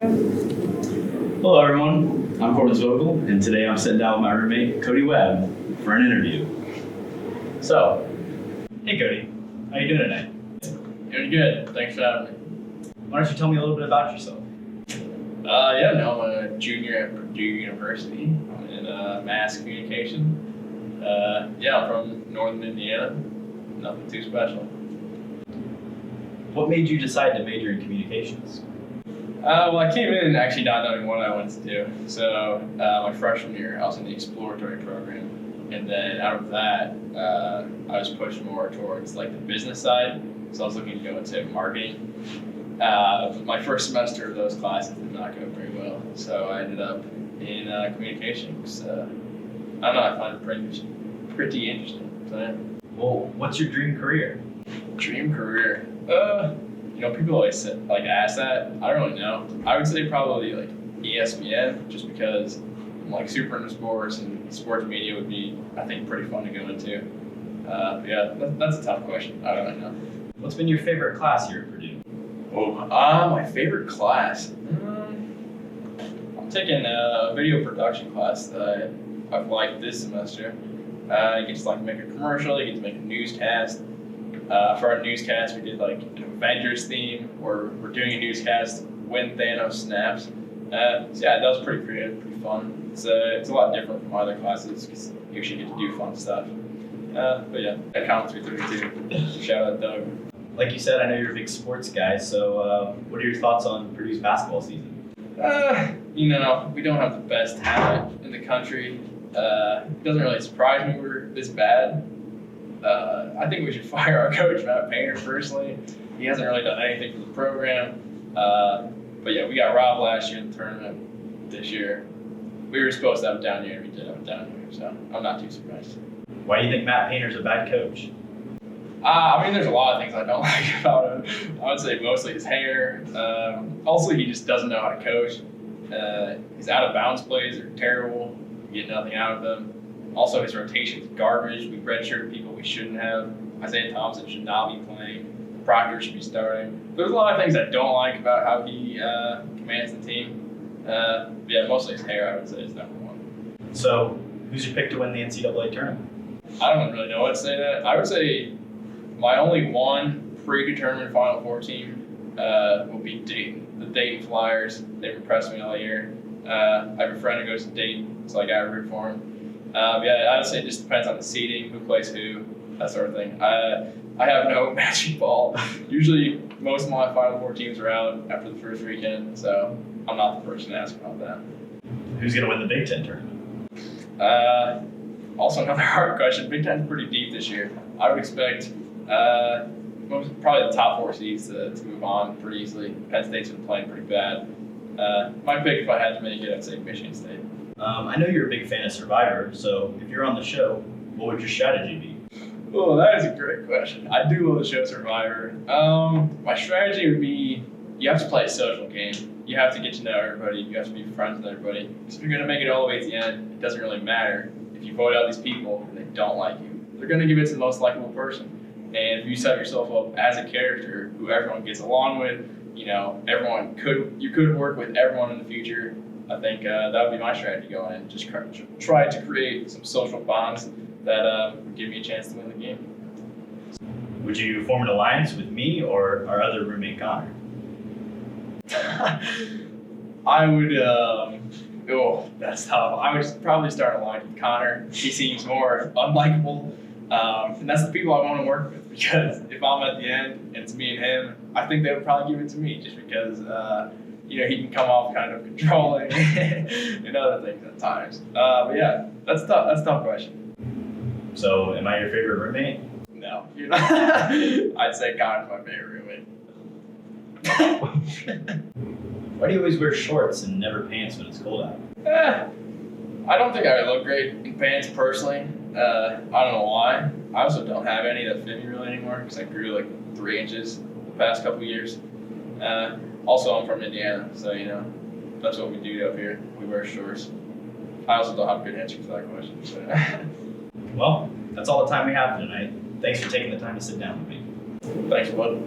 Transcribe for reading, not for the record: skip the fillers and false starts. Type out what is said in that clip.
Hello everyone, I'm Corbin's Vogel, and today I'm sitting down with my roommate, Kody Webb, for an interview. So, hey Kody, how you doing today? Doing good. Thanks for having me. Why don't you tell me a little bit about yourself? I'm a junior at Purdue University. I'm in mass communication. I'm from northern Indiana. Nothing too special. What made you decide to major in communications? I came in actually not knowing what I wanted to do. So my freshman year, I was in the exploratory program, and then out of that, I was pushed more towards like the business side. So I was looking to go into marketing. My first semester of those classes did not go very well, so I ended up in communications. I don't know, I find it pretty interesting. So, yeah. Well, what's your dream career? Dream career? People always ask that. I don't really know. I would say probably like ESPN, just because I'm like super into sports, and sports media would be, I think, pretty fun to go into. That's a tough question. I don't really know. What's been your favorite class here at Purdue? My favorite class. I'm taking a video production class that I've liked this semester. You get to make a commercial. You get to make a newscast. For our newscast, we did like an Avengers theme, where we're doing a newscast when Thanos snaps. That was pretty creative, pretty fun. It's a lot different from my other classes because you actually get to do fun stuff. I count 332. Shout out Doug. Like you said, I know you're a big sports guy, so what are your thoughts on Purdue's basketball season? We don't have the best talent in the country. It doesn't really surprise me we're this bad. I think we should fire our coach, Matt Painter, personally. He hasn't really done anything for the program. We got robbed last year in the tournament. This year, we were supposed to have it down here, and we did have it down here, so I'm not too surprised. Why do you think Matt Painter's a bad coach? There's a lot of things I don't like about him. I would say mostly his hair. Also, he just doesn't know how to coach. His out of bounds plays are terrible. You get nothing out of them. Also, his rotation is garbage. We redshirted people we shouldn't have. Isaiah Thompson should not be playing. Proctor should be starting. There's a lot of things I don't like about how he commands the team. Mostly his hair, I would say, is number one. So, who's your pick to win the NCAA tournament? I don't really know what to say to that. I would say my only one predetermined Final Four team will be Dayton. The Dayton Flyers. They've impressed me all year. I have a friend who goes to Dayton, so I got to root for him. I would say it just depends on the seeding, who plays who, that sort of thing. I have no magic ball. Usually, most of my Final Four teams are out after the first weekend, so I'm not the person to ask about that. Who's going to win the Big Ten tournament? Also, another hard question. Big Ten's pretty deep this year. I would expect probably the top four seeds to move on pretty easily. Penn State's been playing pretty bad. My pick, if I had to make it, I'd say Michigan State. I know you're a big fan of Survivor, so if you're on the show, what would your strategy be? Oh, that is a great question. I do love the show Survivor. My strategy would be, you have to play a social game. You have to get to know everybody. You have to be friends with everybody. Because if you're going to make it all the way to the end, it doesn't really matter if you vote out these people and they don't like you. They're going to give it to the most likable person. And if you set yourself up as a character who everyone gets along with, you could work with everyone in the future. I think that would be my strategy going in. Just try to create some social bonds that would give me a chance to win the game. Would you form an alliance with me or our other roommate, Connor? I would, that's tough. I would probably start an alliance with Connor. He seems more unlikable. And that's the people I want to work with, because if I'm at the end and it's me and him, I think they would probably give it to me, just because he can come off kind of controlling and other things at times. That's tough. That's a tough question. So, am I your favorite roommate? No, you're not. I'd say Connor's my favorite roommate. Why do you always wear shorts and never pants when it's cold out? I don't think I look great in pants personally. I don't know why. I also don't have any that fit me really anymore because I grew like 3 inches the past couple years. Also, I'm from Indiana, so that's what we do up here. We wear shorts. I also don't have a good answer for that question. So. Well, that's all the time we have for tonight. Thanks for taking the time to sit down with me. Thanks, bud.